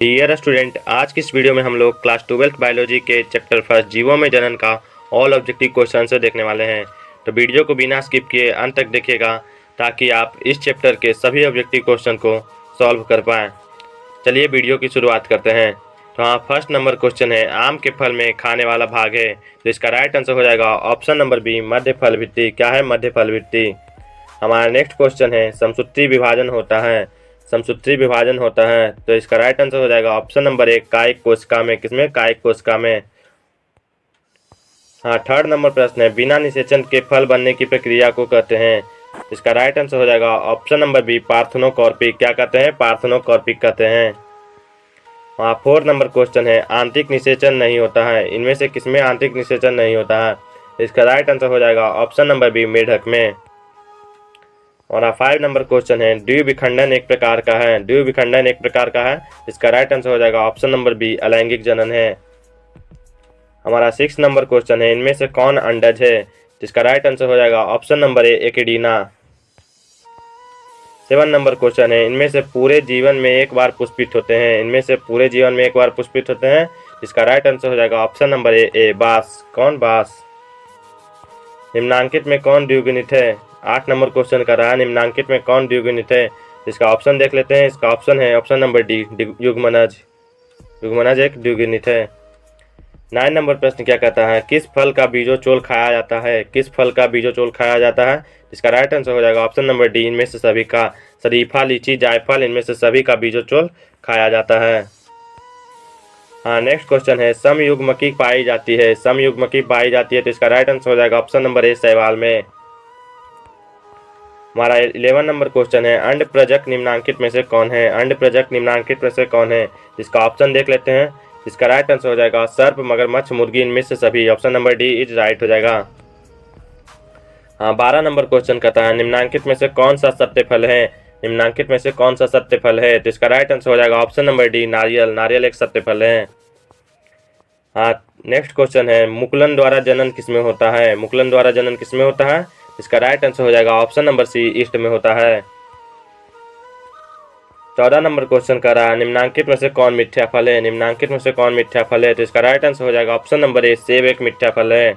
Dear student, आज की इस वीडियो में हम लोग क्लास 12th बायोलॉजी के चैप्टर फर्स्ट जीवों में जनन का ऑल ऑब्जेक्टिव क्वेश्चन से देखने वाले हैं। तो वीडियो को बिना स्किप किए अंत तक देखिएगा ताकि आप इस चैप्टर के सभी ऑब्जेक्टिव क्वेश्चन को सॉल्व कर पाएँ। चलिए वीडियो की शुरुआत करते हैं। तो हाँ, फर्स्ट नंबर क्वेश्चन है, आम के फल में खाने वाला भाग है। तो इसका राइट आंसर हो जाएगा ऑप्शन नंबर बी, मध्य फल भित्ति। क्या है? मध्य फल भित्ति। हमारा नेक्स्ट क्वेश्चन है, समसूत्री विभाजन होता है। समसूत्री विभाजन होता है, तो इसका राइट आंसर हो जाएगा ऑप्शन नंबर एक, कायिक कोशिका में। किसमें? कायिक कोशिका में। हाँ, थर्ड नंबर प्रश्न है, बिना निषेचन के फल बनने की प्रक्रिया को कहते हैं। इसका राइट आंसर हो जाएगा ऑप्शन नंबर बी, पार्थेनोकॉर्पिक। क्या कहते हैं? पार्थेनोकॉर्पिक कहते हैं। हाँ, फोर्थ नंबर क्वेश्चन है, आंतरिक निषेचन नहीं होता है। इनमें से किसमें आंतरिक निषेचन नहीं होता है? इसका राइट आंसर हो जाएगा ऑप्शन नंबर बी, मेढक में। और 5 नंबर क्वेश्चन है, द्विविखंडन एक प्रकार का है। द्विविखंडन एक प्रकार का है, इसका राइट आंसर हो जाएगा ऑप्शन नंबर बी, अलैंगिक जनन है। हमारा 6 नंबर क्वेश्चन है, इनमें से कौन अंडज है? जिसका राइट आंसर हो जाएगा option number A, echidna. 7 number question है, इनमें से पूरे जीवन में एक बार पुष्पित होते हैं। इनमें से पूरे जीवन में एक बार पुष्पित होते हैं। इसका राइट आंसर हो जाएगा ऑप्शन नंबर ए, बांस। कौन? बांस। निम्नांकित में कौन द्विगुणित है? 8 नंबर क्वेश्चन कर रहा है, निम्नांकित में कौन द्विगुणित है? इसका ऑप्शन देख लेते हैं। इसका ऑप्शन है ऑप्शन नंबर डी, युग्मनज। युग्मनज एक द्विगुणित है। 9 नंबर प्रश्न क्या कहता है, किस फल का बीजोचोल खाया जाता है? किस फल का बीजोचोल खाया जाता है? इसका राइट आंसर हो जाएगा ऑप्शन नंबर डी, इनमें से सभी का। शरीफा, लीची, जायफल, इनमें से सभी का बीजोचोल खाया जाता है। हाँ, नेक्स्ट क्वेश्चन है, समयुग्मकी पाई जाती है। समयुग्मकी पाई जाती है, तो इसका राइट आंसर हो जाएगा ऑप्शन नंबर ए, शैवाल में। हमारा 11 नंबर क्वेश्चन है, अंड प्रजक निम्नांकित में से कौन है? अंड प्रजक निम्नांकित में से कौन है? इसका ऑप्शन देख लेते हैं। इसका राइट आंसर हो जाएगा सर्प, मगरमच्छ, मुर्गी, इनमें से सभी। Option number D is right हो जाएगा। हाँ, 12 नंबर क्वेश्चन कहता है, निम्नांकित में से कौन सा सत्य फल है? निम्नांकित में से कौन सा सत्य फल है? तो इसका राइट आंसर हो जाएगा ऑप्शन नंबर डी, नारियल। नारियल एक सत्य फल है। हाँ, नेक्स्ट क्वेश्चन है, मुकुलन द्वारा जनन किसमें होता है? मुकुलन द्वारा जनन किसमें होता है? इसका राइट आंसर हो जाएगा ऑप्शन नंबर सी, ईस्ट में होता है। 14 नंबर क्वेश्चन कर रहा है, निम्नांकित में से कौन मिथ्या फल है? निम्नांकित में से कौन मिथ्या फल है? तो इसका राइट आंसर हो जाएगा ऑप्शन नंबर ए, सेब एक मिथ्या फल है।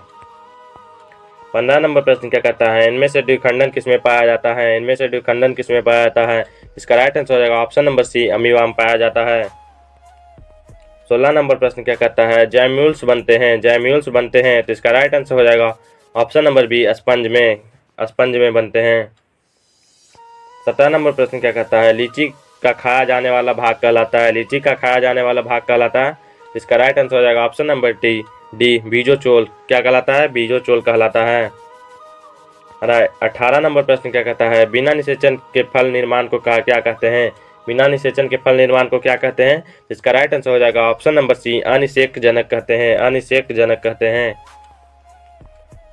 15 नंबर प्रश्न क्या कहता है, इनमें से द्विखंडन किसमें पाया जाता है? इनमें से द्विखंडन किसमें पाया जाता है? इसका राइट आंसर हो जाएगा ऑप्शन नंबर सी, अमीबा में पाया जाता है। 16 नंबर प्रश्न क्या कहता है, जैम्यूल्स बनते हैं। जैम्यूल्स बनते हैं, तो इसका राइट आंसर हो जाएगा ऑप्शन नंबर बी, स्पंज में। स्पंज में बनते हैं। 17 नंबर प्रश्न क्या कहता है, लीची का खाया जाने वाला भाग कहलाता है। लीची का खाया जाने वाला भाग कहलाता है। इसका राइट आंसर हो जाएगा ऑप्शन नंबर डी, बीजोचोल। क्या कहलाता है? बीजोचोल कहलाता है। 18 नंबर प्रश्न क्या कहता है, बिना निषेचन के फल निर्माण को क्या कहते हैं? बिना निषेचन के फल निर्माण को क्या कहते हैं? इसका राइट आंसर हो जाएगा ऑप्शन नंबर सी, अनिषेक जनक कहते हैं। अनिषेक जनक कहते हैं।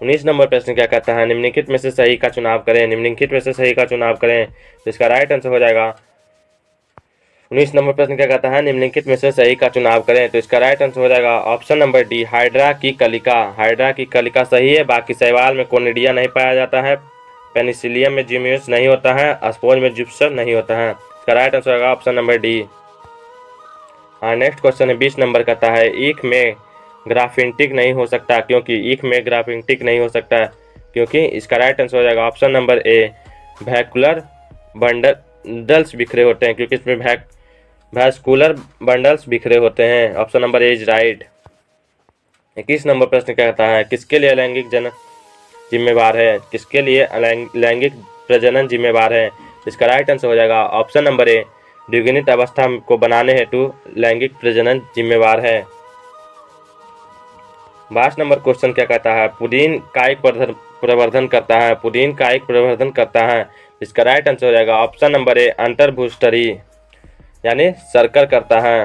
19 नंबर प्रश्न क्या कहता है, निम्नलिखित में से सही का चुनाव करें। निम्नलिखित में से सही का चुनाव करें, तो इसका राइट आंसर हो जाएगा 19 नंबर प्रश्न क्या कहता है, निम्नलिखित में से सही का चुनाव करें। तो इसका राइट आंसर हो जाएगा ऑप्शन नंबर डी, हाइड्रा की कलिका। हाइड्रा की कलिका सही है। बाकी शैवाल में कोनिडिया नहीं पाया जाता है, पेनिसिलियम में जीमियस नहीं होता है, अस्पोज में जिप्सम नहीं होता है। इसका राइट आंसर होगा ऑप्शन नंबर डी। हाँ, नेक्स्ट क्वेश्चन है 20 नंबर कहता है, ईख में ग्राफिन्टिक नहीं हो सकता क्योंकि। ईख में ग्राफिन्टिक नहीं हो सकता क्योंकि। इसका राइट आंसर हो जाएगा ऑप्शन नंबर ए, वैस्कुलर बंडल्स बिखरे होते हैं, क्योंकि इसमें वैस्कुलर बंडल्स बिखरे होते हैं। Option number A is right. 21 number प्रश्न कहता है, किसके लिए लैंगिक जनन जिम्मेवार है? किसके लिए लैंगिक प्रजनन जिम्मेवार है? इसका राइट आंसर हो जाएगा ऑप्शन नंबर ए, द्विगुणित अवस्था को बनाने हेतु लैंगिक प्रजनन जिम्मेवार है। 22 नंबर क्वेश्चन क्या कहता है, पुदीन कायिक प्रवर्धन करता है। पुदीन कायिक प्रवर्धन करता है। इसका राइट आंसर हो जाएगा ऑप्शन नंबर ए, अंतर्भूस्टरी यानी सर्कल करता है।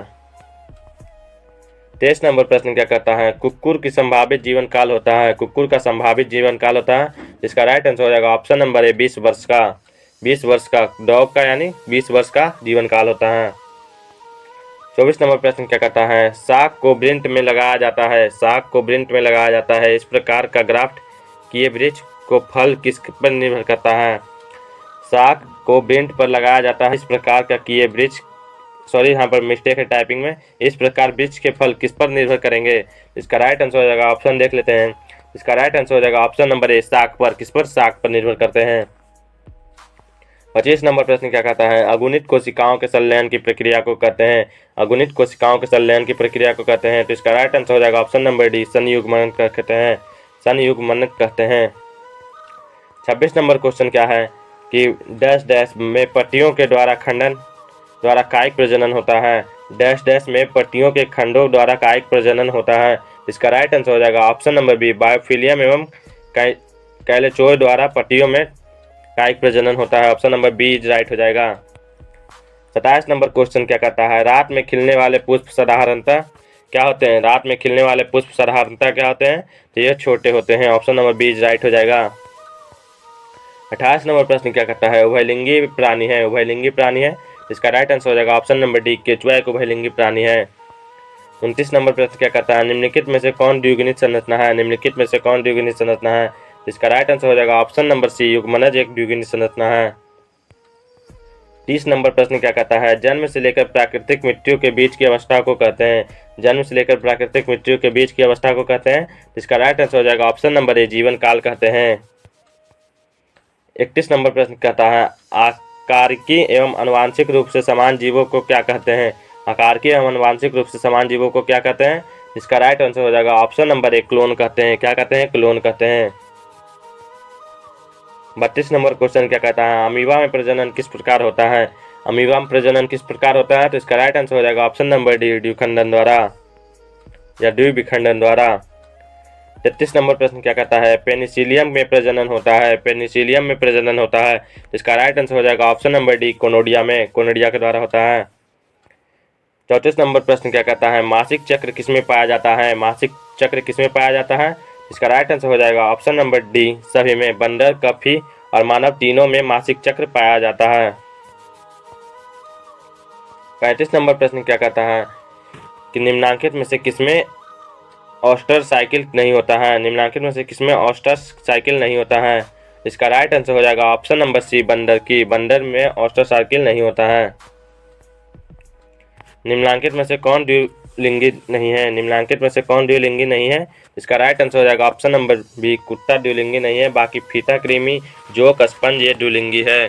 23 नंबर प्रश्न क्या कहता है, कुक्कुर की संभावित जीवन काल होता है। कुक्कुर का संभावित जीवन काल होता है। इसका राइट आंसर हो जाएगा ऑप्शन नंबर ए, 20 वर्ष का। 20 वर्ष का डॉग का यानी 20 वर्ष का जीवन काल होता है। 24 नंबर प्रश्न क्या कहता है, साग को वृंत में लगाया जाता है। साग को वृंत में लगाया जाता है। इस प्रकार का ग्राफ्ट किए वृक्ष को फल किस पर निर्भर करता है? साग को वृंत पर लगाया जाता है। इस प्रकार का किए वृक्ष सॉरी यहाँ पर मिस्टेक है टाइपिंग में। इस प्रकार वृक्ष के फल किस पर निर्भर करेंगे? इसका राइट आंसर हो जाएगा, ऑप्शन देख लेते हैं। इसका राइट आंसर हो जाएगा ऑप्शन नंबर ए, शाक पर। किस पर? शाक पर निर्भर करते हैं। 25 नंबर प्रश्न क्या कहता है? अगुणित कोशिकाओं के संलयन की प्रक्रिया को कहते हैं। अगुणित कोशिकाओं के संलयन की प्रक्रिया को कहते हैं। तो इसका राइट आंसर हो जाएगा ऑप्शन नंबर डी, संयुग्मन कहते हैं। संयुग्मन कहते हैं। 26 नंबर क्वेश्चन क्या है कि डैश डैश में पट्टियों के द्वारा खंडन द्वारा कायिक प्रजनन होता है। डैश डैश में पट्टियों के खंडों द्वारा कायिक प्रजनन होता है। इसका राइट आंसर हो जाएगा ऑप्शन नंबर बी, बायोफिलियम एवं कैलेचोर द्वारा पट्टियों में कायिक प्रजनन होता है। ऑप्शन नंबर बी राइट हो जाएगा। 27 नंबर क्वेश्चन क्या कहता है? रात में खिलने वाले पुष्प साधारणतः क्या होते हैं? रात में खिलने वाले पुष्प साधारणतः क्या होते हैं? तो ये छोटे होते हैं। ऑप्शन नंबर बी राइट हो जाएगा। 28 नंबर प्रश्न क्या कहता है? उभयलिंगी प्राणी है। उभयलिंगी प्राणी है। इसका राइट आंसर हो जाएगा ऑप्शन नंबर डी, केचुआ एक उभयलिंगी प्राणी है। 29 नंबर प्रश्न क्या कहता है? निम्नलिखित में से कौन द्विगुणित संरचना है? निम्नलिखित में से कौन द्विगुणित संरचना है? इसका राइट आंसर हो जाएगा ऑप्शन नंबर सी, युग्मनज एक द्विगुणित संरचना है। 30 नंबर प्रश्न क्या कहता है? जन्म से लेकर प्राकृतिक मृत्यु के बीच की अवस्था को कहते हैं। जन्म से लेकर प्राकृतिक मृत्यु के बीच की अवस्था को कहते हैं। इसका राइट आंसर हो जाएगा ऑप्शन नंबर ए, जीवन काल कहते हैं। 31 नंबर प्रश्न कहता है? आकारिकी एवं आनुवांशिक रूप से समान जीवों को क्या कहते हैं? आकारिकी एवं आनुवांशिक रूप से समान जीवों को क्या कहते हैं? इसका राइट आंसर हो जाएगा ऑप्शन नंबर ए, क्लोन कहते हैं। क्या कहते हैं? क्लोन कहते हैं। 32 नंबर क्वेश्चन क्या कहता है? अमीबा में प्रजनन किस प्रकार होता है? अमीबा में प्रजनन किस प्रकार होता है? तो इसका राइट आंसर हो जाएगा ऑप्शन नंबर डी, द्विखंडन द्वारा या द्विविखंडन द्वारा। 33 नंबर प्रश्न क्या कहता है? पेनिसिलियम में प्रजनन होता है। पेनिसिलियम में प्रजनन होता है। तो इसका राइट आंसर हो जाएगा ऑप्शन नंबर डी, कोनोडिया में, कोनोडिया के द्वारा होता है। 34 नंबर प्रश्न क्या कहता है? मासिक चक्र किसमें पाया जाता है? मासिक चक्र किसमें पाया जाता है? इसका राइट आंसर हो जाएगा ऑप्शन नंबर डी, सभी में। बंदर, कफी और मानव तीनों में मासिक चक्र पाया जाता है। 35 नंबर प्रश्न क्या कहता है कि निम्नांकित में से किसमें ऑस्टर साइकिल नहीं होता है? निम्नांकित में से किसमें ऑस्टर साइकिल नहीं होता है? इसका राइट आंसर हो जाएगा ऑप्शन नंबर सी, बंदर की। बंदर में ऑस्टर साइकिल नहीं होता है। निम्नांकित में से कौन द्विलिंगी नहीं है? निम्नांकित में से कौन द्विलिंगी नहीं है? इसका राइट आंसर हो जाएगा ऑप्शन नंबर बी, कुत्ता द्विलिंगी नहीं है। बाकी फीता, कृमि, जोक, स्पंज ये द्विलिंगी है।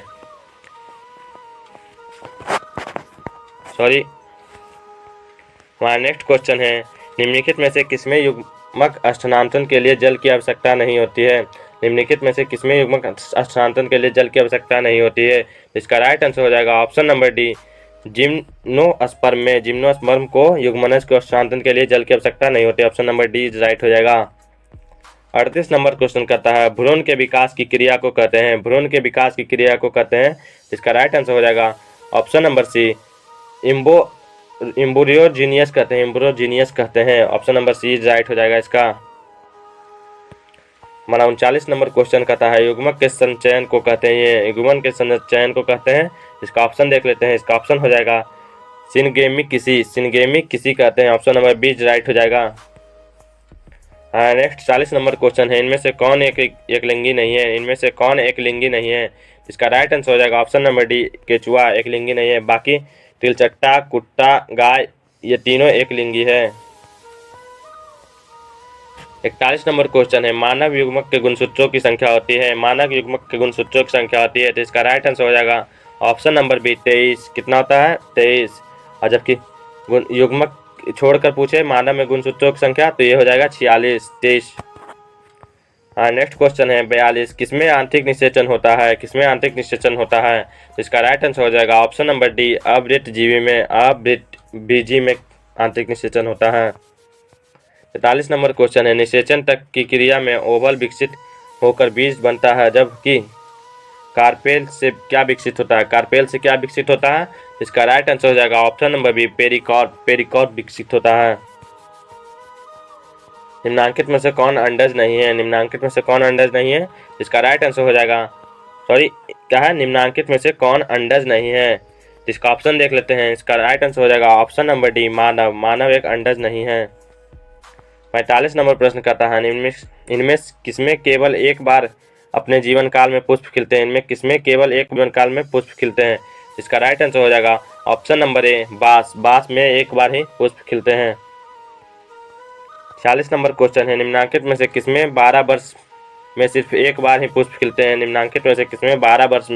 सॉरी, हमारा नेक्स्ट क्वेश्चन है, निम्नलिखित में से किसमें युग्मक स्थानांतरण के लिए जल की आवश्यकता नहीं होती है? निम्नलिखित में से किसमें युग्मक स्थानांतरण के लिए जल की आवश्यकता नहीं होती है? इसका राइट आंसर हो जाएगा ऑप्शन नंबर डी, जिम्नोस्पर्म में। जिम्नोस्पर्म को युग्मनज के स्थानांतरण के लिए जल की आवश्यकता नहीं होती। ऑप्शन नंबर डी राइट हो जाएगा। 38 नंबर क्वेश्चन करता है? भ्रूण के विकास की क्रिया को कहते हैं। भ्रूण के विकास की क्रिया को कहते हैं। इसका राइट आंसर हो जाएगा ऑप्शन नंबर सी, एम्ब्रियोजेनियस कहते हैं। एम्ब्रियोजेनियस कहते हैं। ऑप्शन नंबर सी राइट हो जाएगा इसका। हमारा 39 नंबर क्वेश्चन कहता है? युग्मक के संचयन को कहते हैं। ये युग्मन के संचयन को कहते हैं। इसका ऑप्शन देख लेते हैं। इसका ऑप्शन हो जाएगा सिनगेमिक किसी। सिनगेमिक किसी कहते हैं। ऑप्शन नंबर बी राइट हो जाएगा। नेक्स्ट 40 नंबर क्वेश्चन है, इनमें से कौन एक लिंगी नहीं है? इनमें से कौन एक लिंगी नहीं है? इसका राइट आंसर हो जाएगा ऑप्शन नंबर डी, केचुआ एक लिंगी नहीं है। बाकी तिलचट्टा, कुत्ता, गाय ये तीनों एक लिंगी है। 41 नंबर क्वेश्चन है, मानव युग्मक के गुणसूत्रों की संख्या होती है। मानव युग्मक के गुणसूत्रों की संख्या होती है। तो इसका राइट आंसर हो जाएगा ऑप्शन नंबर बी, 23। कितना होता है? 23। और जबकि युग्मक छोड़कर पूछे मानव में गुणसूत्रों की संख्या तो ये हो जाएगा 46, 23। नेक्स्ट क्वेश्चन है 42, किसमें आंतरिक निषेचन होता है? किसमें आंतरिक निषेचन होता है? तो इसका राइट आंसर हो जाएगा ऑप्शन नंबर डी, अवृत जीवी में, अवृत बीजी में आंतरिक निषेचन होता है। 43 नंबर क्वेश्चन है, निषेचन तक की क्रिया में ओवल विकसित होकर बीज बनता है, जबकि कार्पेल से क्या विकसित होता है? कार्पेल से क्या विकसित होता है? इसका राइट आंसर हो जाएगा ऑप्शन नंबर बी, पेरिकॉर्ड। पेरिकॉर्ड विकसित होता है। निम्नांकित में से कौन अंडज नहीं है? निम्नांकित में से कौन अंडज नहीं है? इसका राइट आंसर हो जाएगा, सॉरी क्या है, निम्नांकित में से कौन अंडज नहीं है? इसका ऑप्शन देख लेते हैं। इसका राइट आंसर हो जाएगा ऑप्शन नंबर डी, मानव। मानव एक अंडज नहीं है। 45 नंबर प्रश्न करता है, इनमें किसमें केवल एक बार अपने जीवन काल में पुष्प खिलते हैं? इनमें किसमें केवल एक जीवन काल में पुष्प खिलते हैं? इसका राइट आंसर हो जाएगा ऑप्शन नंबर ए बांस। बांस में एक बार ही पुष्प खिलते हैं। 40 नंबर क्वेश्चन है, निम्नांकित में से किसमें 12 वर्ष में सिर्फ एक बार ही पुष्प खिलते हैं? निम्नांकित में से किसमें 12 वर्ष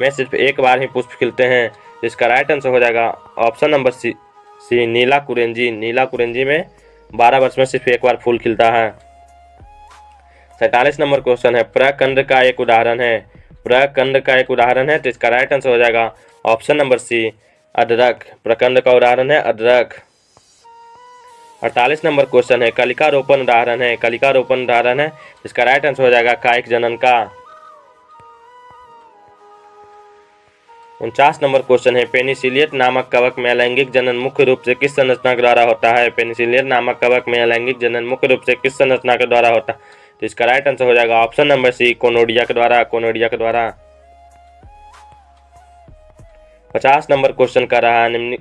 में सिर्फ एक बार ही पुष्प खिलते हैं? इसका राइट आंसर हो जाएगा ऑप्शन नंबर सी नीला कुरेंजी। नीला कुरेंजी में 12 वर्ष में सिर्फ एक बार फूल खिलता है। 47 नंबर क्वेश्चन है, प्रकंद का एक उदाहरण है। प्रकंद का एक उदाहरण है, तो इसका राइट आंसर हो जाएगा ऑप्शन नंबर सी अदरक। प्रकंद का उदाहरण है अदरक। 48 नंबर क्वेश्चन है, कलिका रोपण उदाहरण है। कलिका रोपण उदाहरण है, इसका राइट आंसर हो जाएगा कायिक जनन का। 49 नंबर क्वेश्चन है, पेनिसिलियन नामक कवक में अलैंगिक जनन मुख्य रूप से किस संरचना के द्वारा होता है? पेनिसिलियन नामक कवक में अलैंगिक जनन मुख्य रूप से किस संरचना के द्वारा होता है? तो इसका राइट आंसर हो जाएगा ऑप्शन नंबर सी कोनोडिया के द्वारा। कोनोडिया के द्वारा। 50 नंबर क्वेश्चन कर रहा है,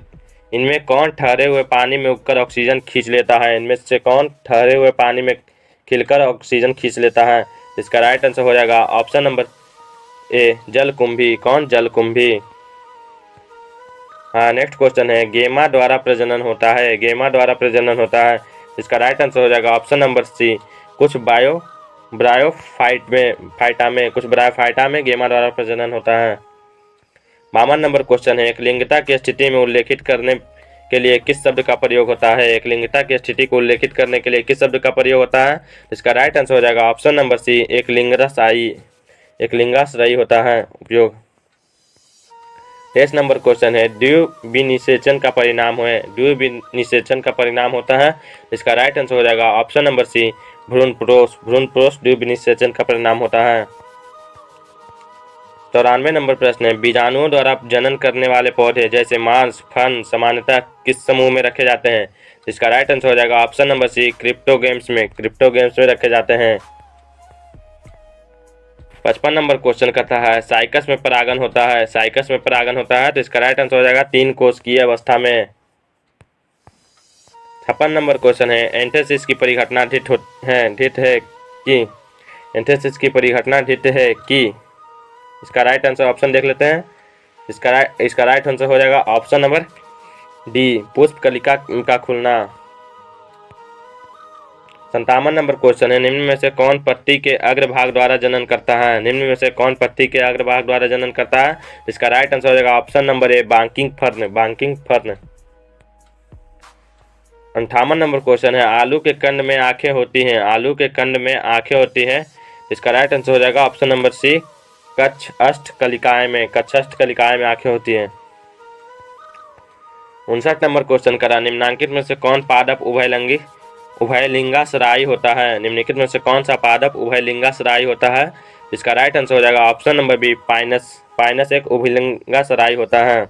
इनमें कौन ठहरे हुए पानी में उगकर ऑक्सीजन खींच लेता है? इनमें से कौन ठहरे हुए पानी में खिलकर ऑक्सीजन खींच लेता है? इसका राइट आंसर हो जाएगा ऑप्शन नंबर ए जलकुंभी। कौन? जलकुंभी। हाँ, नेक्स्ट क्वेश्चन है, गेमा द्वारा प्रजनन होता है। गेमा द्वारा प्रजनन होता है, इसका राइट आंसर हो जाएगा ऑप्शन नंबर सी कुछ ब्रायोफाइटा में गेमा द्वारा प्रजनन होता है। 52 नंबर क्वेश्चन है, एकलिंगता की स्थिति में उल्लेखित करने के लिए किस शब्द का प्रयोग होता है? एकलिंगता की स्थिति को उल्लेखित करने के लिए किस शब्द का प्रयोग होता है? इसका राइट आंसर हो जाएगा ऑप्शन नंबर सी एकलिंगाश्रयी। एकलिंगाश्रयी होता है उपयोग। 23 नंबर क्वेश्चन है, द्विविनिषेचन का परिणाम है। द्विविनिषेचन का परिणाम होता है, इसका राइट आंसर हो जाएगा ऑप्शन नंबर सी भ्रूणपोष। भ्रूणपोष द्विविनिषेचन का परिणाम होता है। 94 नंबर प्रश्न है, बीजाणुओं द्वारा जनन करने वाले पौधे जैसे मांस फन सामान्यतः किस समूह में रखे जाते हैं? इसका राइट आंसर हो जाएगा ऑप्शन नंबर सी क्रिप्टोगेम्स में। क्रिप्टोगेम्स में रखे जाते हैं। 55 नंबर क्वेश्चन करता है, साइकस में परागन होता है। साइकस में परागन होता है, तो इसका राइट आंसर हो जाएगा 3 कोशिकीय अवस्था में। 56 नंबर क्वेश्चन है, एंथेसिस की परिघटना ढित है कि? एंथेसिस की परिघटना ढित है कि? इसका राइट आंसर ऑप्शन देख लेते हैं। इसका राइट आंसर हो जाएगा ऑप्शन नंबर डी पुष्प कलिका का खुलना। 57 नंबर क्वेश्चन है, निम्न में से कौन पत्ती के अग्रभाग द्वारा जनन करता है? निम्न में से कौन पत्ती के अग्रभाग द्वारा जनन करता है? इसका राइट आंसर हो जाएगा option number A banking fern. Banking fern. 58 number question है, आलू के कंद में आंखें होती हैं। आलू के कंद में आंखें होती हैं, इसका राइट आंसर हो जाएगा ऑप्शन नंबर सी कच्छ अष्टकलिकाएं में। कच्छ अष्टकलिकाएं में आंखें होती हैं। 59 नंबर क्वेश्चन करा, निम्नांकित में से कौन पादप उभयलिंगाश्रयी होता है? निम्नलिखित में से कौन सा पादप उभयलिंगाश्रयी होता है? इसका राइट आंसर हो जाएगा option number B Pinus. Pinus एक उभयलिंगाश्रयी होता है।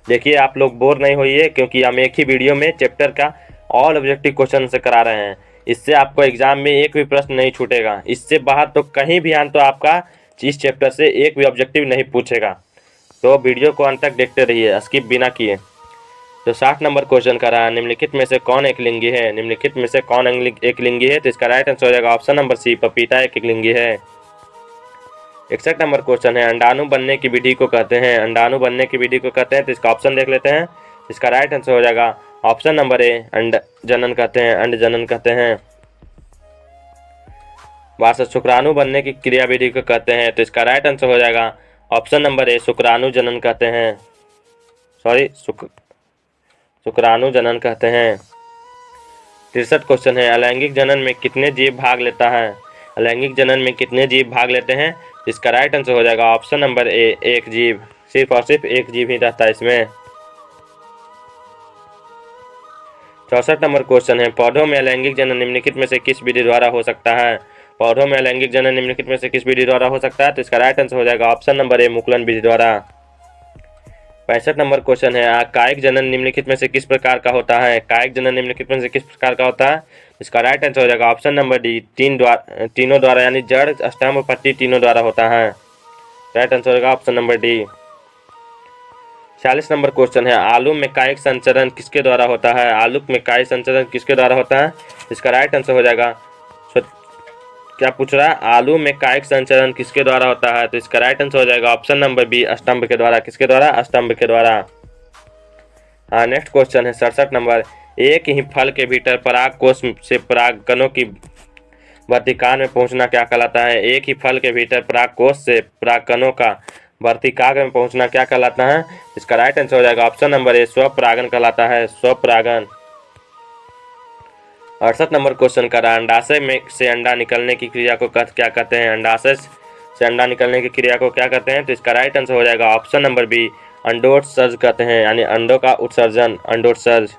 देखिए, आप लोग बोर नहीं होइए, क्योंकि हम एक ही वीडियो में चैप्टर का ऑल ऑब्जेक्टिव क्वेश्चन से करा रहे हैं। इससे आपको एग्जाम में एक भी प्रश्न नहीं छूटेगा। इससे बाहर तो कहीं भी आन तो आपका इस चैप्टर से एक भी ऑब्जेक्टिव नहीं पूछेगा। तो वीडियो को अंत तक देखते रहिए, स्किप बिना किए। तो 60 नंबर क्वेश्चन का रहा, निम्नलिखित में से कौन एकलिंगी है? निम्नलिखित में से कौन एकलिंगी है? तो इसका राइट आंसर हो जाएगा ऑप्शन नंबर सी पपीता एक एकलिंगी है। 61 नंबर क्वेश्चन है, अंडाणु बनने की विधि को कहते हैं। अंडाणु बनने की विधि को कहते हैं, तो इसका ऑप्शन देख लेते हैं। इसका राइट आंसर हो जाएगा ऑप्शन नंबर ए अंड जनन कहते हैं। अंड जनन कहते हैं। शुक्राणु बनने की क्रिया विधि को कहते हैं, तो इसका राइट आंसर हो जाएगा ऑप्शन नंबर ए शुक्राणु जनन कहते हैं। शुक्राणु जनन कहते हैं। 63 क्वेश्चन है, अलैंगिक जनन में कितने जीव भाग लेता है? अलैंगिक जनन में कितने जीव भाग लेते हैं? इसका राइट आंसर हो जाएगा ऑप्शन नंबर ए एक जीव। सिर्फ और सिर्फ एक जीव ही रहता है इसमें। 64 नंबर क्वेश्चन है, पौधों में अलैंगिक जनन निम्नलिखित में से किस विधि द्वारा हो सकता है? पौधों में अलैंगिक जनन निम्नलिखित में से किस विधि द्वारा हो सकता है? तो इसका राइट आंसर हो जाएगा ऑप्शन नंबर ए मुकुलन विधि द्वारा। 65 नंबर क्वेश्चन है, कायिक जनन निम्नलिखित में से किस प्रकार का होता है? कायिक जनन निम्नलिखित में से किस प्रकार का होता है? इसका राइट आंसर हो जाएगा ऑप्शन नंबर डी तीनों द्वारा, यानी जड़ स्तंभ पत्ती तीनों द्वारा होता है। राइट आंसर होगा option number D. 46 number question है, आलू में कायिक संचरण किसके द्वारा होता है? आलू में कायिक संचरण किसके द्वारा होता है? इसका राइट आंसर हो जाएगा क्या पूछ रहा है, आलू में कायिक संचरण किसके द्वारा होता है? तो इसका राइट आंसर हो जाएगा ऑप्शन नंबर बी, स्तंभ के द्वारा। किसके द्वारा? स्तंभ के द्वारा। हाँ, नेक्स्ट क्वेश्चन है 67 नंबर। एक ही फल के भीतर पराग कोष से परागकणों की वर्तिकाग्र में पहुंचना क्या कहलाता है? एक ही फल के भीतर पराग कोष से परागकणों का वर्तिकाग्र में पहुंचना क्या कहलाता है? इसका राइट आंसर हो जाएगा ऑप्शन नंबर ए, स्वपरागन कहलाता है, स्वपरागन। 68 नंबर क्वेश्चन कर रहा है, अंडाशय में से अंडा निकलने की क्रिया को क्या कहते हैं? अंडाशय से अंडा निकलने की क्रिया को क्या कहते हैं? तो इसका राइट आंसर हो जाएगा ऑप्शन नंबर बी, अंडोत्सर्ज कहते हैं, यानी अंडों का उत्सर्जन, अंडोत्सर्ज।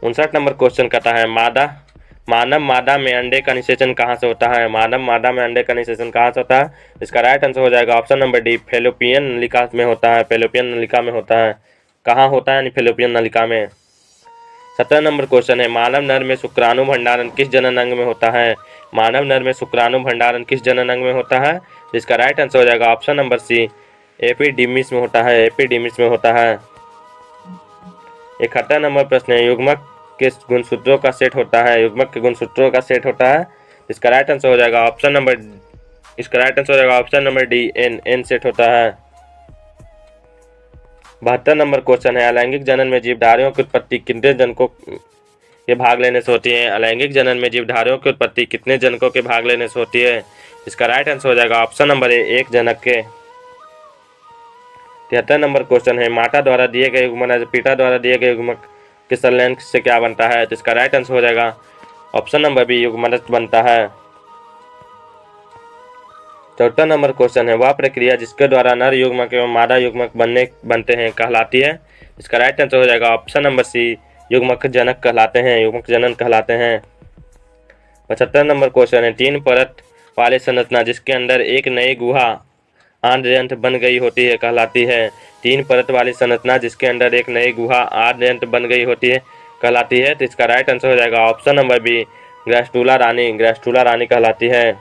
59 नंबर क्वेश्चन कहता है, मानव मादा में अंडे का निषेचन कहाँ से होता है? मानव मादा में अंडे का निषेचन कहाँ से होता है? इसका राइट आंसर हो जाएगा ऑप्शन नंबर डी, फैलोपियन नलिका में होता है, फैलोपियन नलिका में होता है। कहाँ होता है? यानी फैलोपियन नलिका में। 17 नंबर क्वेश्चन है, मानव नर में शुक्राणु भंडारण किस जनन अंग में होता है? मानव नर में शुक्राणु भंडारण किस जनन अंग में होता है? इसका राइट आंसर हो जाएगा ऑप्शन नंबर सी, एपिडिमिस में होता है, एपिडिमिस में होता है। 71 नंबर प्रश्न है, युग्मक के गुणसूत्रों का सेट होता है, युग्मक के गुणसूत्रों का सेट होता है। इसका राइट आंसर हो जाएगा option number D, Ensete होता है। 72 नंबर क्वेश्चन है, अलैंगिक जनन में जीवधारियों की उत्पत्ति कितने जनकों के भाग लेने से होती है? अलैंगिक जनन में जीवधारियों की उत्पत्ति कितने जनकों के भाग लेने से होती है? इसका राइट आंसर हो जाएगा ऑप्शन नंबर ए, एक जनक के। 73 नंबर क्वेश्चन है, माता द्वारा दिए गए युग्मक पिता द्वारा दिए गए युग्मक के संलयन से क्या बनता है? तो इसका राइट आंसर हो जाएगा ऑप्शन नंबर बी, युग्मनज बनता है। 74 नंबर क्वेश्चन है, वह प्रक्रिया जिसके द्वारा नर युग्मक एवं मादा युग्मक बनते हैं कहलाती है? इसका राइट आंसर हो जाएगा ऑप्शन नंबर सी, युग्मक जनक कहलाते हैं, युग्मक जनन कहलाते हैं। 75 नंबर क्वेश्चन है, 3 परत वाले संरचना जिसके अंदर एक नई गुहा आद्यंत बन गई होती है कहलाती है? 3 परत वाली संरचना जिसके अंदर एक नई गुहा आद्यंत बन गई होती है कहलाती है? तो इसका राइट आंसर हो जाएगा ऑप्शन नंबर बी, ग्रास्टुला रानी, ग्रास्टुला रानी कहलाती है।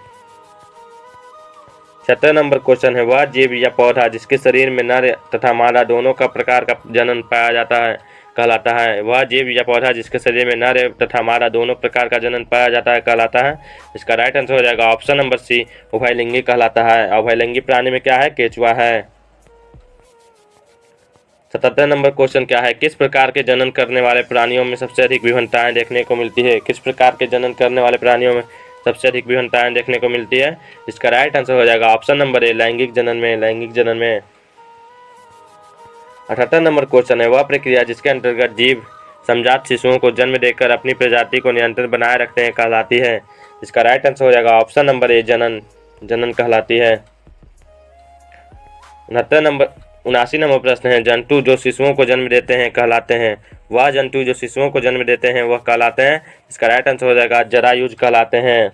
17 नंबर क्वेश्चन है, वह जीव या पौधा जिसके शरीर में नर तथा मादा दोनों का प्रकार का जनन पाया जाता है कहलाता है? वह जीव या पौधा जिसके शरीर में नर तथा मादा दोनों प्रकार का जनन पाया जाता है कहलाता है? इसका राइट आंसर हो जाएगा ऑप्शन नंबर सी, उभयलिंगी कहलाता है। उभयलिंगी प्राणी में क्या है? केंचुआ है। 77 नंबर क्वेश्चन क्या है, किस प्रकार के जनन करने वाले प्राणियों में सबसे अधिक विभिन्नताएं देखने को मिलती है? किस प्रकार के जनन करने वाले प्राणियों में सबसे अधिक विभिन्नताएं देखने को मिलती है? इसका राइट आंसर हो जाएगा ऑप्शन नंबर ए, लैंगिक जनन में, लैंगिक जनन में। 78 नंबर क्वेश्चन है, वह प्रक्रिया जिसके अंतर्गत जीव समजात शिशुओं को जन्म देकर अपनी प्रजाति को नियंत्रण बनाए रखते हैं कहलाती है? इसका राइट आंसर हो जाएगा ऑप्शन नंबर ए, जनन, जनन कहलाती है। 79 नंबर प्रश्न है, जंतु जो शिशुओं को जन्म देते हैं कहलाते हैं? वह जंतु जो शिशुओं को जन्म देते हैं वह कहलाते हैं? इसका राइट आंसर हो जाएगा जरायुज कहलाते हैं।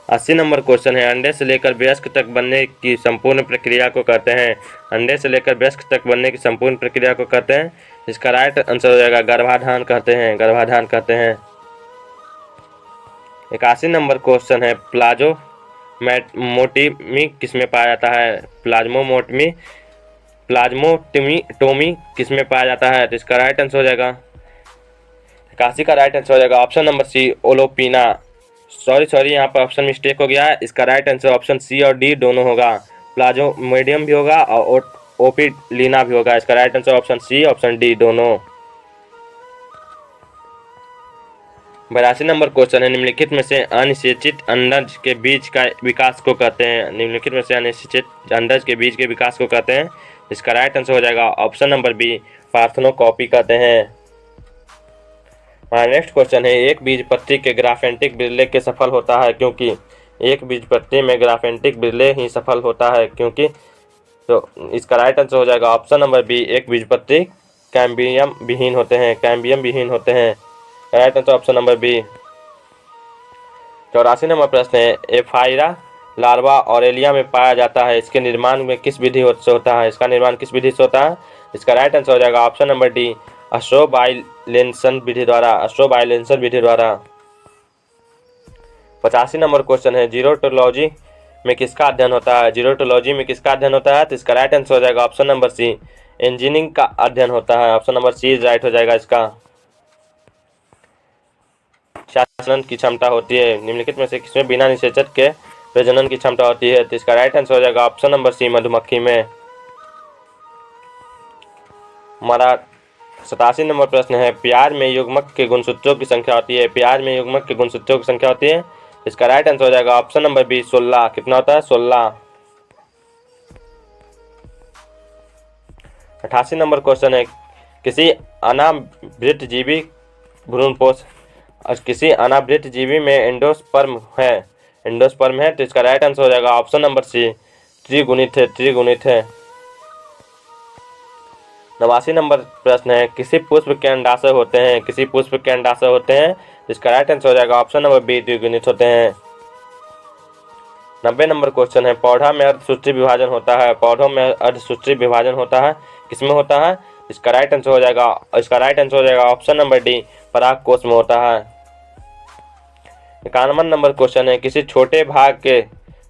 80 नंबर क्वेश्चन है, अंडे से लेकर वयस्क तक बनने की संपूर्ण प्रक्रिया को कहते हैं? अंडे से लेकर वयस्क तक बनने की संपूर्ण प्रक्रिया को कहते हैं? इसका राइट आंसर हो जाएगा गर्भाधान कहते हैं, गर्भाधान कहते हैं। 81 नंबर क्वेश्चन है, प्लाज्मोटोमी किसमें पाया जाता है? प्लाज्मोटोमी किसमें पाया जाता है? तो इसका राइट आंसर हो जाएगा 81 का राइट आंसर हो जाएगा ऑप्शन नंबर सी, ओलोपिना। सॉरी यहाँ पर ऑप्शन मिस्टेक हो गया है। इसका राइट आंसर ऑप्शन सी और डी दोनों होगा, प्लाज्मोडियम भी होगा और ओपिलीना भी होगा। इसका right answer option C, option D दोनों। 82 नंबर क्वेश्चन है, निम्नलिखित में से अनिषेचित अंडज के बीज का विकास को कहते हैं? निम्नलिखित में से अनिषेचित अंडज के बीज के विकास को कहते हैं? इसका राइट आंसर हो जाएगा ऑप्शन नंबर बी, पार्थेनोकॉपी कहते हैं। नेक्स्ट क्वेश्चन है, एक बीजपत्री के ग्राफेंटिक बिरले के सफल होता है क्योंकि? एक बीजपत्री में ग्राफेंटिक बिरले ही सफल होता है क्योंकि? तो इसका राइट आंसर हो जाएगा ऑप्शन नंबर बी, एक बीजपत्री कैम्बियम विहीन होते हैं, कैम्बियम विहीन होते हैं। Right answer option number B. 84 number प्रश्न है, एफाइरा लार्वा ऑरेलिया में पाया जाता है, इसके निर्माण में किस विधि से होता है? इसका निर्माण किस विधि से होता है? इसका राइट आंसर हो जाएगा ऑप्शन नंबर डी, एस्ट्रोबाइलेंसन विधि द्वारा, एस्ट्रोबाइलेंसन विधि द्वारा। 85 नंबर क्वेश्चन है, जीरोटोलॉजी में किसका अध्ययन होता है? जीरोटोलॉजी में किसका अध्ययन होता है? तो इसका राइट आंसर हो जाएगा ऑप्शन नंबर सी, इंजीनियरिंग का अध्ययन होता है। ऑप्शन नंबर सी राइट हो जाएगा इसका। प्रजनन की क्षमता होती है? निम्नलिखित में से किसमें बिना निषेचन के प्रजनन की क्षमता होती है? तो इसका राइट आंसर हो जाएगा ऑप्शन नंबर सी, मधुमक्खी में। हमारा 87 नंबर प्रश्न है, प्याज में युग्मक के गुणसूत्रों की संख्या होती है? प्याज में युग्मक के गुणसूत्रों की संख्या होती है? इसका राइट आंसर हो जाएगा ऑप्शन नंबर बी, 16। कितना होता है? 16। 88 नंबर क्वेश्चन है, किसी अनावृत जीवी भ्रूणपोष किसी अनावृत जीवी में एंडोस्पर्म है, तो इसका राइट आंसर हो जाएगा ऑप्शन नंबर सी, त्रिगुणित है। 89 नंबर प्रश्न है, किसी पुष्प के अंडाशय होते हैं, इसका राइट आंसर हो जाएगा ऑप्शन नंबर बी, द्विगुणित होते हैं। 90 नंबर क्वेश्चन है, पौधा में अर्धसूत्री विभाजन होता है? पौधों में अर्धसूत्री विभाजन होता है, किसमें होता है? इसका राइट आंसर हो जाएगा ऑप्शन नंबर डी, परागकोश में होता है। 91 नंबर क्वेश्चन है, किसी छोटे भाग के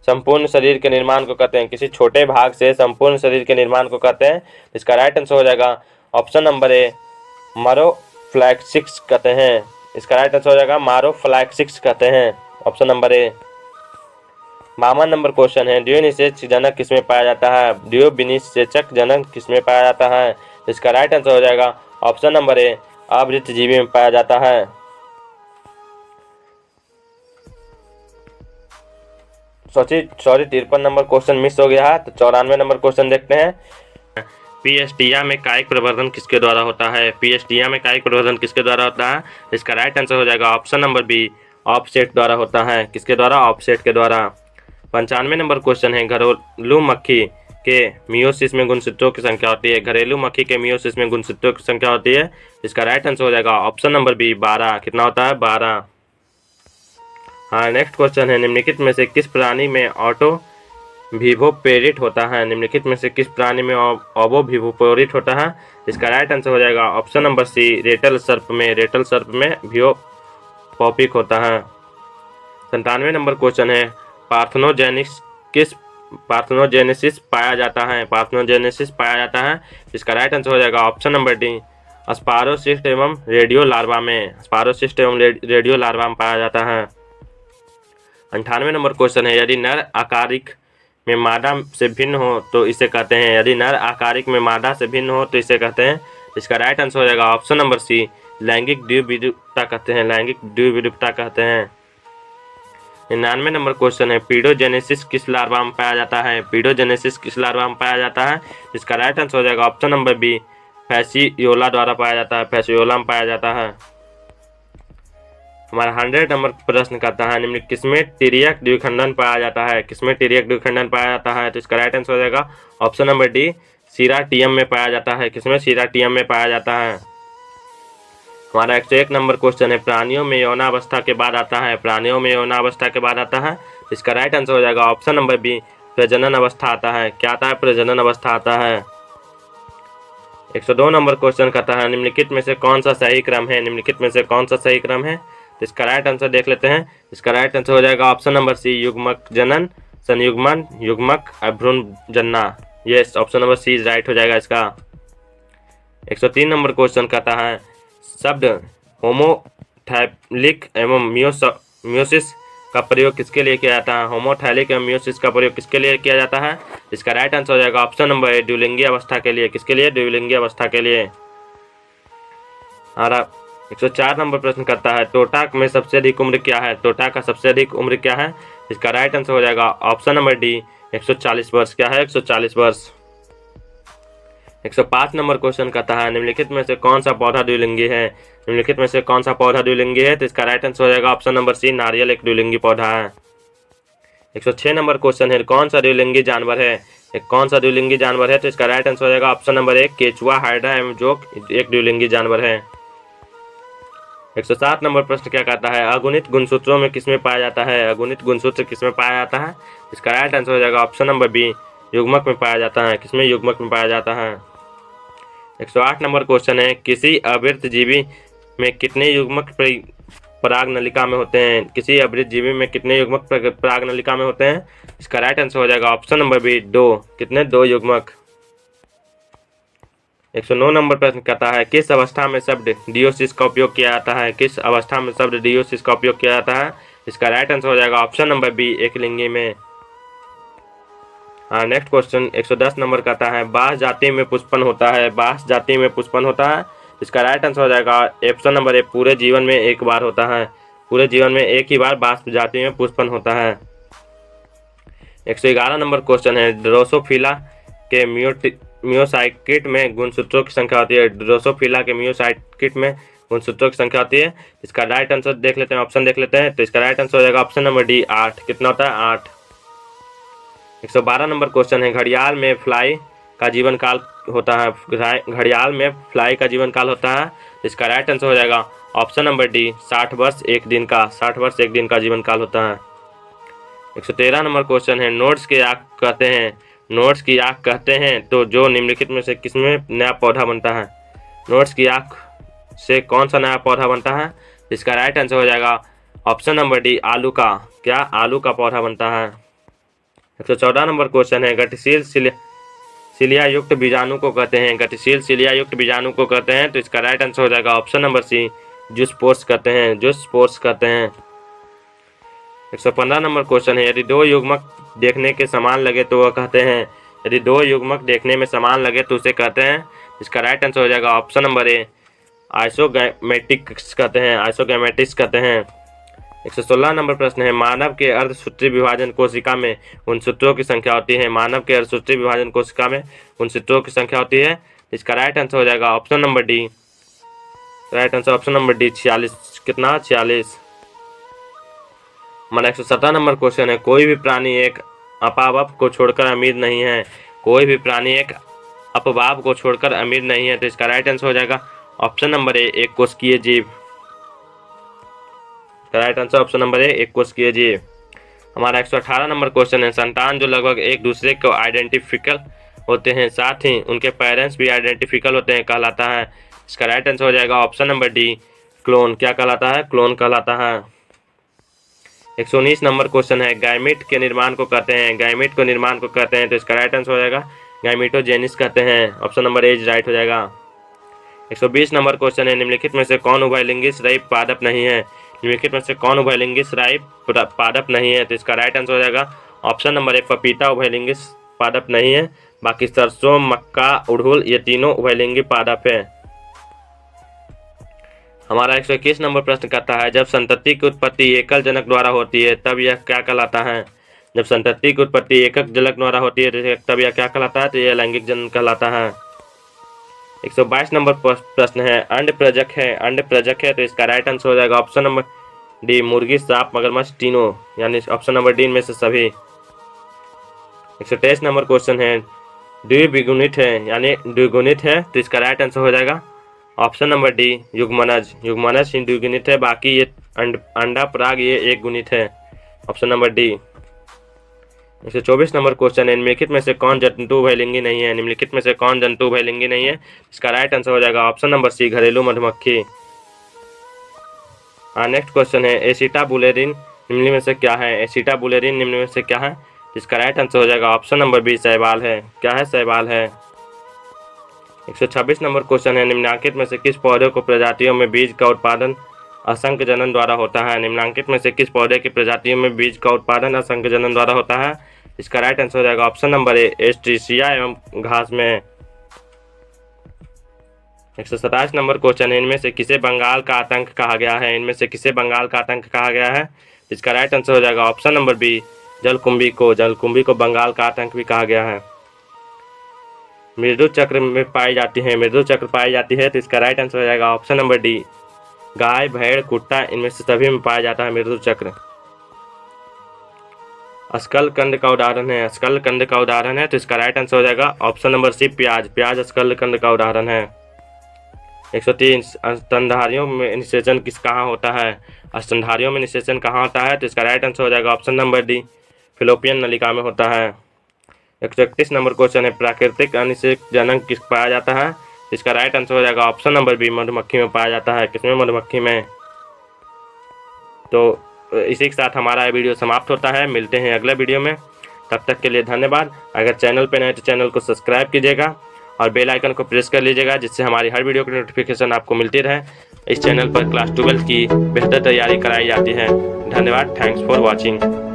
संपूर्ण शरीर के निर्माण को कहते हैं? किसी छोटे भाग से संपूर्ण शरीर के निर्माण को कहते हैं? इसका राइट आंसर हो जाएगा ऑप्शन नंबर ए, मारोफ्लैक्सिस कहते हैं। इसका राइट आंसर हो जाएगा मारोफ्लैक्सिस कहते हैं, ऑप्शन नंबर ए। 52 नंबर क्वेश्चन है, द्विनिषेचक जनक किसमें पाया जाता है? द्विनिषेचक जनक किसमें पाया जाता है? इसका राइट आंसर हो जाएगा ऑप्शन नंबर ए, आवृत जीवी में पाया जाता है। सॉरी 53 नंबर क्वेश्चन मिस हो गया है, तो 94 नंबर क्वेश्चन देखते हैं। पीएसटीआ में कायिक प्रवर्धन किसके द्वारा होता है? पीएसटीआ में कायिक प्रवर्धन किसके द्वारा होता है? इसका राइट आंसर हो जाएगा ऑप्शन नंबर बी, ऑफसेट द्वारा होता है। किसके द्वारा? ऑफसेट के द्वारा। 95 नंबर क्वेश्चन है, घरेलू मक्खी के मियोसिस में गुणसूत्रों की संख्या होती है? घरेलू मक्खी के मियोसिस में गुणसूत्रों की संख्या होती है? इसका राइट आंसर हो जाएगा ऑप्शन नंबर बी, 12। कितना होता है? 12। हाँ, नेक्स्ट क्वेश्चन है, निम्नलिखित में से किस प्राणी में ऑटो विवोपोरिट होता है? निम्नलिखित में से किस प्राणी में ओवो विवोपोरिट होता है? इसका राइट आंसर हो जाएगा ऑप्शन नंबर सी, रेटल सर्प में विवोपोपिक होता है। 97 नंबर क्वेश्चन है, पार्थेनोजेनेसिस पाया जाता है? इसका राइट आंसर हो जाएगा ऑप्शन नंबर डी, स्पारोसिस्ट एवं रेडियो लार्वा में पाया जाता है। 98 नंबर क्वेश्चन है, यदि नर आकारिक में मादा से भिन्न हो तो इसे कहते हैं? यदि नर आकारिक में मादा से भिन्न हो तो इसे कहते हैं? इसका राइट आंसर हो जाएगा ऑप्शन नंबर सी, लैंगिक द्विविरुपता कहते हैं। 99 नंबर क्वेश्चन है, पीडोजेनेसिस किस लार्वा में पाया जाता है? इसका राइट आंसर हो जाएगा ऑप्शन नंबर बी, फैसियोला द्वारा पाया जाता है। हमारा 100 नंबर प्रश्न कहता है, निम्न किसमें तिर्यक द्विखंडन पाया जाता है? तो इसका राइट आंसर हो जाएगा ऑप्शन नंबर डी, सीराटियम में पाया जाता है। किसमें? सीराटियम में पाया जाता है। हमारा 101 नंबर क्वेश्चन है, प्राणियों में यौनावस्था के बाद आता है? इसका राइट आंसर हो जाएगा ऑप्शन नंबर बी, प्रजनन अवस्था आता है। क्या आता है? प्रजनन अवस्था आता है। 102 नंबर क्वेश्चन कहता है, निम्नलिखित में से कौन सा सही क्रम है? तो इसका राइट आंसर देख लेते हैं। इसका राइट आंसर हो जाएगा ऑप्शन नंबर सी, युग्मक जनन, संयुग्मन, युग्मक, भ्रूण जनना। ये ऑप्शन नंबर सी राइट हो जाएगा इसका। 103 नंबर क्वेश्चन कहता है, शब्द होमोथैलिक एवं मियोसिस का प्रयोग किसके लिए किया जाता है? होमोथैलिक एवं मियोसिस का प्रयोग किसके लिए किया जाता है? इसका राइट आंसर हो जाएगा ऑप्शन नंबर ए, द्विलिंगी अवस्था के लिए। किसके लिए? द्विलिंगी अवस्था के लिए। और 104 नंबर प्रश्न करता है, टोटाक में सबसे अधिक उम्र क्या है? इसका राइट आंसर हो जाएगा ऑप्शन नंबर डी, 140 वर्ष। क्या है? 140 वर्ष। 105 नंबर क्वेश्चन कहता है, निम्नलिखित में से कौन सा पौधा द्विलिंगी है? तो इसका राइट आंसर हो जाएगा ऑप्शन नंबर सी, नारियल एक द्विलिंगी पौधा है। 106 नंबर क्वेश्चन है, कौन सा द्विलिंगी जानवर है? तो इसका राइट आंसर हो जाएगा ऑप्शन नंबर ए, केचुआ, हाइड्रा एवं जोक एक द्विलिंगी जानवर है। 107 नंबर प्रश्न क्या कहता है, अगुणित गुणसूत्रों में किसमें पाया जाता है? इसका राइट आंसर हो जाएगा ऑप्शन नंबर बी, युग्मक में पाया जाता है। किसमें? युग्मक में पाया जाता है। 108 नंबर क्वेश्चन है, किसी अवृत जीवी में कितने युग्मक पराग नलिका में होते हैं? इसका राइट आंसर हो जाएगा ऑप्शन नंबर बी, 2। कितने? 2 युग्मक। 109 नंबर प्रश्न कहता है किस अवस्था में शब्द डियोसिस का उपयोग किया जाता है, किस अवस्था में शब्द डियोसिस का उपयोग किया जाता है। इसका राइट आंसर हो जाएगा ऑप्शन नंबर बी, एक लिंगी में। हाँ, नेक्स्ट क्वेश्चन 110 नंबर कहता है बास जाति में पुष्पन होता है, बास जाति में पुष्पन होता है। इसका राइट आंसर हो जाएगा ऑप्शन नंबर ए, पूरे जीवन में एक बार होता है, पूरे जीवन में एक ही बार बास जाति में पुष्पन होता है। 111 नंबर क्वेश्चन है ड्रोसोफिला के मियोसाइकिट में गुणसूत्रों की संख्या होती है, ड्रोसोफिला के मियोसाइकिट में गुणसूत्रों की संख्या होती है। इसका राइट आंसर देख लेते हैं, ऑप्शन देख लेते हैं। तो इसका राइट आंसर हो जाएगा ऑप्शन नंबर डी, 8। कितना होता है, 8। 112 नंबर क्वेश्चन है घड़ियाल में फ्लाई का जीवन काल होता है, घड़ियाल में फ्लाई का जीवन काल होता है। इसका राइट आंसर हो जाएगा ऑप्शन नंबर डी, 60 वर्ष 1 दिन का, 60 वर्ष 1 दिन का जीवन काल होता है। 113 नंबर क्वेश्चन है नोट्स की आँख कहते हैं, नोट्स की आँख कहते हैं तो जो निम्नलिखित में से किसमें नया पौधा बनता है, नोट्स की आँख से कौन सा नया पौधा बनता है। इसका राइट आंसर हो जाएगा ऑप्शन नंबर डी, आलू का, क्या आलू का पौधा बनता है। 114 नंबर क्वेश्चन है गतिशील सिलिया युक्त बीजाणु को कहते हैं, गतिशील सिलिया युक्त बीजाणु को कहते हैं। तो इसका राइट आंसर हो जाएगा ऑप्शन नंबर सी, जूस्पोर्स कहते हैं, जूस्पोर्स कहते हैं। 115 नंबर क्वेश्चन है यदि दो युग्मक देखने के समान लगे तो वह कहते हैं, यदि दो युग्मक देखने में समान लगे तो उसे कहते हैं। इसका राइट आंसर हो जाएगा ऑप्शन नंबर ए, आइसोगैमेटिक्स कहते हैं, आइसोगैमेटिक्स कहते हैं। 116 नंबर प्रश्न है मानव के अर्धसूत्री विभाजन कोशिका में गुणसूत्रों की संख्या होती है, मानव के अर्धसूत्री विभाजन कोशिका में गुणसूत्रों की संख्या होती है। इसका राइट आंसर हो जाएगा option number D, right answer option number D, 46। कितना, 46। हमारा 117 नंबर क्वेश्चन है कोई भी प्राणी एक अपवाब को छोड़कर अमीर नहीं है, कोई भी प्राणी एक अपवाब को छोड़कर अमीर नहीं है। तो इसका राइट आंसर हो जाएगा ऑप्शन नंबर ए, एक कोशिकीय जीव। राइट आंसर ऑप्शन नंबर ए, एक कोशिकीय जीव। हमारा 118 नंबर क्वेश्चन है संतान जो लगभग एक दूसरे को आइडेंटिफिकल होते हैं साथ ही उनके पेरेंट्स भी आइडेंटिफिकल होते हैं कहलाता है। इसका राइट आंसर हो जाएगा ऑप्शन नंबर डी, क्लोन। क्या कहलाता है, क्लोन कहलाता है। 119 नंबर क्वेश्चन है गैमीट के निर्माण को कहते हैं, गैमीट को निर्माण को कहते हैं। तो इसका राइट आंसर हो जाएगा गैमीटोजेनिस कहते हैं, ऑप्शन नंबर ए राइट हो जाएगा। 120 नंबर क्वेश्चन है निम्नलिखित में से कौन उभयलिंगी श्रायी पादप नहीं है, निम्नलिखित में से कौन उभयलिंगी श्रायी पादप नहीं है। तो इसका राइट आंसर हो जाएगा ऑप्शन नंबर ए, पपीता उभयलिंगी पादप नहीं है, बाकी सरसों, मक्का, उड़हुल ये तीनों उभयलिंगी पादप है। हमारा 121 नंबर प्रश्न कहता है जब संतति की उत्पत्ति एकल जनक द्वारा होती है तब यह क्या कहलाता है, जब संतति की उत्पत्ति एकक जनक द्वारा होती है तब यह क्या कहलाता है। तो यह लैंगिक जनन कहलाता है। 122 नंबर प्रश्न है अंड प्रजक है, अंड प्रजक है। तो इसका राइट आंसर हो जाएगा ऑप्शन नंबर डी, मुर्गी, सांप, मगरमच्छ तीनों, यानी ऑप्शन नंबर डी में से सभी। 123 नंबर क्वेश्चन है द्विगुणित है, यानी द्विगुणित है। तो इसका राइट आंसर हो जाएगा ऑप्शन नंबर डी, युग्मनज, युग्मनज ही द्विगुणित है, बाकी ये अंडा पराग ये एक गुणित है, option number D. 124 number question है निम्नलिखित में से कौन जंतु उभयलिंगी नहीं है, निम्नलिखित में से कौन जंतु उभयलिंगी नहीं है। इसका राइट आंसर हो जाएगा ऑप्शन नंबर सी, घरेलू मधुमक्खी। नेक्स्ट क्वेश्चन है एसिटाबुलेरिन निम्न में से क्या है, एसिटाबुलेरिन निम्न में से क्या है। इसका राइट आंसर हो जाएगा ऑप्शन नंबर बी, शैवाल है। क्या है, शैवाल है। 126 नंबर क्वेश्चन है निम्नलिखित में से किस पौधे को प्रजातियों में बीज का उत्पादन असंख्य जनन द्वारा होता है, निम्नलिखित में से किस पौधे की प्रजातियों में बीज का उत्पादन असंख्य जनन द्वारा होता है। इसका राइट आंसर हो जाएगा ऑप्शन नंबर ए, एस्ट्रेसिया एवं घास में। 127 नंबर क्वेश्चन है इनमें से किसे बंगाल का आतंक कहा गया है, इनमें से किसे बंगाल का आतंक कहा गया है। इसका राइट आंसर हो जाएगा ऑप्शन नंबर बी, जलकुंभी को, जलकुंभी को बंगाल का आतंक भी कहा गया है। मृदु चक्र में पाई जाती है, मृदु चक्र पाई जाती है। तो इसका राइट आंसर हो जाएगा ऑप्शन नंबर डी, गाय, भेड़, कुत्ता इनमें से सभी में पाया जाता है मृदु चक्र। अस्कलकंद का उदाहरण है, अस्कलकंद का उदाहरण है। तो इसका राइट आंसर हो जाएगा ऑप्शन नंबर सी, प्याज, प्याज अस्कलकंद का उदाहरण है। 103 स्तनधारियों में निषेचन किस कहाँ होता है, स्तनधारियों में निषेचन कहाँ होता है। तो इसका राइट आंसर हो जाएगा ऑप्शन नंबर डी, फिलोपियन नलिका में होता है। 131 नंबर क्वेश्चन है प्राकृतिक अनिषेक जनक किस पाया जाता है। इसका राइट आंसर हो जाएगा ऑप्शन नंबर बी, मधुमक्खी में पाया जाता है। किसमें, मधुमक्खी में। तो इसी के साथ हमारा वीडियो समाप्त होता है, मिलते हैं अगले वीडियो में, तब तक के लिए धन्यवाद। अगर चैनल पर नए तो चैनल को सब्सक्राइब कीजिएगा और बेल आइकन को प्रेस कर लीजिएगा, जिससे हमारी हर वीडियो की नोटिफिकेशन आपको मिलती रहे। इस चैनल पर क्लास 12 की बेहतर तैयारी कराई जाती है। धन्यवाद। Thanks for watching.